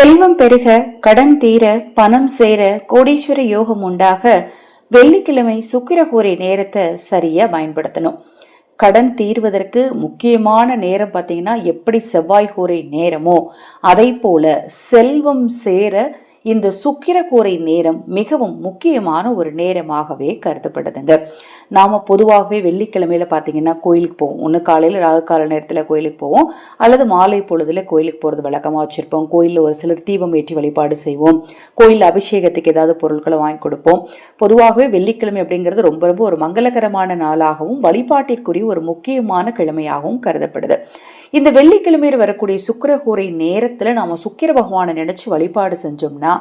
செல்வம் பெருக, கடன் தீர, பணம் சேர, கோடீஸ்வர யோகம் உண்டாக வெள்ளிக்கிழமை சுக்கிரகூரை நேரத்தை சரியா பயன்படுத்தணும். கடன் தீர்வதற்கு முக்கியமான நேரம் பார்த்தீங்கன்னா எப்படி செவ்வாய் கூரை நேரமோ அதை போல செல்வம் சேர இந்த சுக்கிரகூரை நேரம் மிகவும் முக்கியமான ஒரு நேரமாகவே கருதப்படுதுங்க. நாம பொதுவாகவே வெள்ளிக்கிழமையில பார்த்தீங்கன்னா கோயிலுக்கு போவோம். ஒன்று காலையில் ராகுகால நேரத்தில் கோயிலுக்கு போவோம், அல்லது மாலை பொழுதுல கோயிலுக்கு போகிறது வழக்கமாக வச்சிருப்போம். கோயிலில் ஒரு சிலர் தீபம் ஏற்றி வழிபாடு செய்வோம். கோயில் அபிஷேகத்துக்கு ஏதாவது பொருட்களை வாங்கி கொடுப்போம். பொதுவாகவே வெள்ளிக்கிழமை அப்படிங்கிறது ரொம்ப ரொம்ப ஒரு மங்களகரமான நாளாகவும் வழிபாட்டிற்குரிய ஒரு முக்கியமான கிழமையாகவும் கருதப்படுது. இந்த வெள்ளிக்கிழமையில் வரக்கூடிய சுக்கிரகூரை நேரத்துல நாம சுக்கிர பகவானை நினைச்சு வழிபாடு செஞ்சோம்னா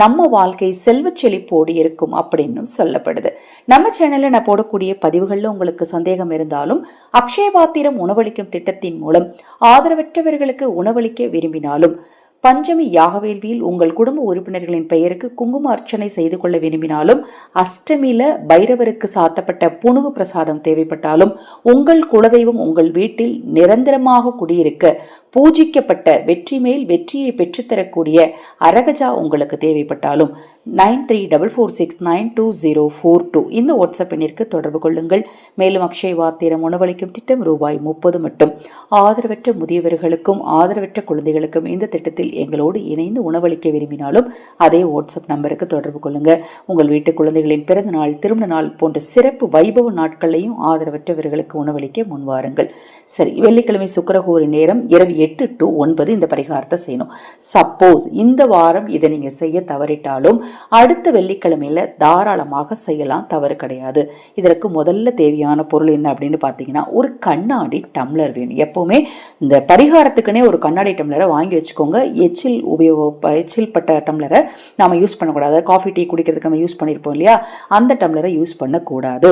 நம்ம வாழ்க்கை செல்வ செழிப்போடு இருக்கும் அப்படின்னு சொல்லப்படுது. நம்ம சேனல்ல நான் போடக்கூடிய பதிவுகள்ல உங்களுக்கு சந்தேகம் இருந்தாலும் அக்ஷயபாத்திரம் உணவளிக்கும் திட்டத்தின் மூலம் ஆதரவற்றவர்களுக்கு உணவளிக்க விரும்பினாலும், பஞ்சமி யாக வேள்வியில் உங்கள் குடும்ப உறுப்பினர்களின் பெயருக்கு குங்கும அர்ச்சனை செய்து கொள்ள விரும்பினாலும், அஷ்டமியில பைரவருக்கு சாத்தப்பட்ட புனுகு பிரசாதம் தேவைப்பட்டாலும், உங்கள் குலதெய்வம் உங்கள் வீட்டில் நிரந்தரமாக குடியிருக்க பூஜிக்கப்பட்ட வெற்றி மேல் வெற்றியை பெற்றுத்தரக்கூடிய அரகஜா உங்களுக்கு தேவைப்பட்டாலும் 9344692042 இந்த வாட்ஸ்அப் எண்ணிற்கு தொடர்பு கொள்ளுங்கள். மேலும் அக்ஷயபாத்திரம் உணவளிக்கும் திட்டம் ரூபாய் 30 மட்டும். ஆதரவற்ற முதியவர்களுக்கும் ஆதரவற்ற குழந்தைகளுக்கும் இந்த திட்டத்தில் எங்களோடு இணைந்து உணவளிக்க விரும்பினாலும் அதே வாட்ஸ்அப் நம்பருக்கு தொடர்பு கொள்ளுங்க. உங்கள் வீட்டு குழந்தைகளின் பிறந்த நாள், திருமண நாள் போன்ற சிறப்பு வைபவ நாட்களையும் ஆதரவற்றவர்களுக்கு உணவளிக்க முன்வாருங்கள். சரி, வெள்ளிக்கிழமை சுக்கிரகூரை நேரம் இரவு 8 to 9 இந்த பரிகாரத்தை செய்யணும். சப்போஸ் இந்த வாரம் இதை நீங்க செய்ய தவறிட்டாலும் அடுத்த வெள்ளிக்கிழமையில தாராளமாக செய்யலாம், தவறு கிடையாது. இதற்கு முதல்ல தேவையான பொருள் என்ன அப்படின்னு பாத்தீங்கன்னா, ஒரு கண்ணாடி டம்ளர் வேணும். எப்பவுமே இந்த பரிகாரத்துக்குன்னே ஒரு கண்ணாடி டம்ளரை வாங்கி வச்சுக்கோங்க. எச்சில் பட்ட டம்ளரை நாம யூஸ் பண்ணக்கூடாது. காஃபி டீ குடிக்கிறதுக்கு நம்ம யூஸ் பண்ணிருப்போம் இல்லையா, அந்த டம்ளரை யூஸ் பண்ணக்கூடாது.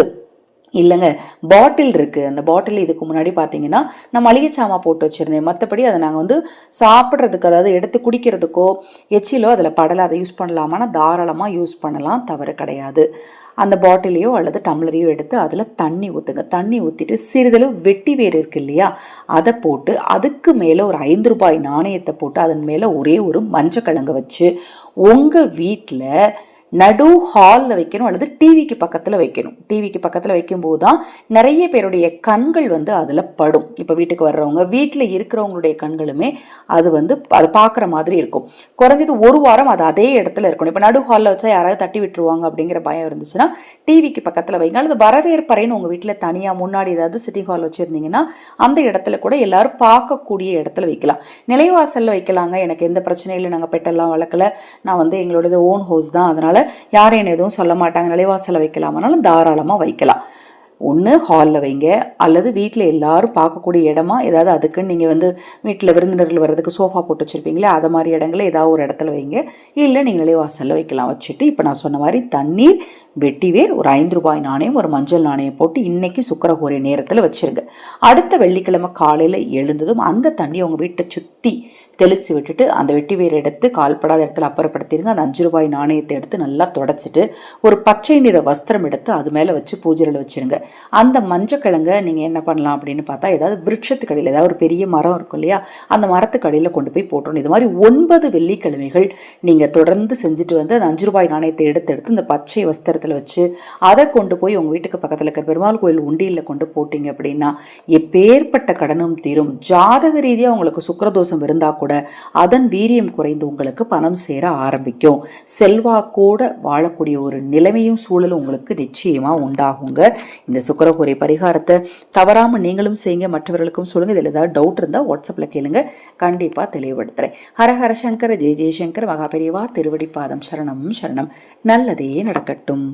இல்லைங்க, பாட்டில் இருக்குது. அந்த பாட்டில் இதுக்கு முன்னாடி பார்த்தீங்கன்னா நான் மளிகை சாமா போட்டு வச்சுருந்தேன். மற்றபடி அதை நாங்கள் சாப்பிட்றதுக்கு, அதாவது எடுத்து குடிக்கிறதுக்கோ எச்சிலோ அதில் படலை, அதை யூஸ் பண்ணலாமான்னா தாராளமாக யூஸ் பண்ணலாம், தவறு கிடையாது. அந்த பாட்டிலையோ அல்லது டம்ளரையோ எடுத்து அதில் தண்ணி ஊற்றுங்க. தண்ணி ஊற்றிட்டு சிறிதளவு வெட்டி வேர் இருக்கு இல்லையா, அதை போட்டு அதுக்கு மேலே ஒரு 5 ரூபாய் நாணயத்தை போட்டு அதன் மேலே ஒரே ஒரு மஞ்சக்கிழங்கு வச்சு உங்கள் வீட்டில் நடு ஹாலில் வைக்கணும், அல்லது டிவிக்கு பக்கத்தில் வைக்கணும். டிவிக்கு பக்கத்தில் வைக்கும்போது தான் நிறைய பேருடைய கண்கள் அதில் படும். இப்போ வீட்டுக்கு வர்றவங்க, வீட்டில் இருக்கிறவங்களுடைய கண்களுமே அது அதை பார்க்குற மாதிரி இருக்கும். குறைஞ்சது ஒரு வாரம் அது அதே இடத்துல இருக்கணும். இப்போ நடு ஹாலில் வச்சா யாராவது தட்டி விட்டுருவாங்க அப்படிங்கிற பயம் இருந்துச்சுன்னா டிவிக்கு பக்கத்தில் வைங்க. அல்லது வரவேற்பறைன்னு உங்கள் வீட்டில் தனியாக முன்னாடி ஏதாவது சிட்டிங் ஹால் வச்சுருந்தீங்கன்னா அந்த இடத்துல கூட எல்லாரும் பார்க்கக்கூடிய இடத்துல வைக்கலாம். நிலைவாசலில் வைக்கலாங்க, எனக்கு எந்த பிரச்சனையும் இல்லை. நாங்கள் பெட்டெல்லாம் வளர்க்கல, நான் எங்களோடது ஓன் ஹவுஸ் தான், அதனால் யாரும் என்ன எதுவும் சொல்ல மாட்டாங்க. நிலைவாசல வைக்கலாமானாலும் தாராளமாக வைக்கலாம். ஒன்று ஹாலில் வைங்க, அல்லது வீட்டில் எல்லாரும் பார்க்கக்கூடிய இடமா ஏதாவது அதுக்குன்னு நீங்கள் வீட்டில் விருந்தினர்கள் வர்றதுக்கு சோஃபா போட்டு வச்சுருப்பீங்களே, அதை மாதிரி இடங்களை ஏதாவது ஒரு இடத்துல வைங்க. இல்லை நீங்கள் நிலைவாசலில் வைக்கலாம். வச்சுட்டு இப்போ நான் சொன்ன மாதிரி தண்ணீர், வெட்டிவேர், ஒரு 5 ரூபாய் நாணயம், ஒரு மஞ்சள் நாணயம் போட்டு இன்னைக்கு சுக்கிரகூரை நேரத்தில் வச்சிருங்க. அடுத்த வெள்ளிக்கிழமை காலையில் எழுந்ததும் அந்த தண்ணியை உங்கள் வீட்டை சுற்றி தெளித்து விட்டுட்டு அந்த வெட்டி வேர் எடுத்து கால்படாத இடத்துல அப்புறப்படுத்திடுங்க. அந்த 5 ரூபாய் நாணயத்தை எடுத்து நல்லா தொடச்சிட்டு ஒரு பச்சை நிற வஸ்திரம் எடுத்து அது மேலே வச்சு பூஜையில் வச்சுருங்க. அந்த மஞ்சக்கிழங்கை நீங்கள் என்ன பண்ணலாம் அப்படின்னு பார்த்தா, ஏதாவது விருட்சத்துக்கு அடியில், ஏதாவது ஒரு பெரிய மரம் இருக்கும் இல்லையா, அந்த மரத்துக்கு அடியில் கொண்டு போய் போட்டணும். இது மாதிரி 9 வெள்ளிக்கிழமைகள் நீங்கள் தொடர்ந்து செஞ்சுட்டு அந்த 5 ரூபாய் நாணயத்தை எடுத்து இந்த பச்சை வஸ்திரத்தில் வச்சு அதை கொண்டு போய் உங்கள் வீட்டுக்கு பக்கத்தில் இருக்கிற பெருமாள் கோயில் உண்டியில் கொண்டு போட்டீங்க அப்படின்னா எப்பேற்பட்ட கடனும் தீரும். ஜாதக ரீதியாக உங்களுக்கு சுக்கிரதோஷம் இருந்தால் கூட அதன் வீரியம் குறைந்து உங்களுக்கு பணம் சேர ஆரம்பிக்கும். செல்வாக்கோட வாழக்கூடிய ஒரு நிலைமையும் சூழலும் உங்களுக்கு நிச்சயமா உண்டாகுங்க. இந்த சுக்கிரகூரை பரிகாரத்தை தவறாம நீங்களும் செய்யுங்க, மற்றவர்களுக்கும் சொல்லுங்க. இதில் ஏதாவது டவுட் இருந்தால் வாட்ஸ்அப்ல கேளுங்க, கண்டிப்பா தெளிவுபடுத்துறேன். ஹரஹர சங்கர, ஜெய ஜெயசங்கர், மகாபெரிவா திருவடி பாதம் சரணம் சரணம். நல்லதே நடக்கட்டும்.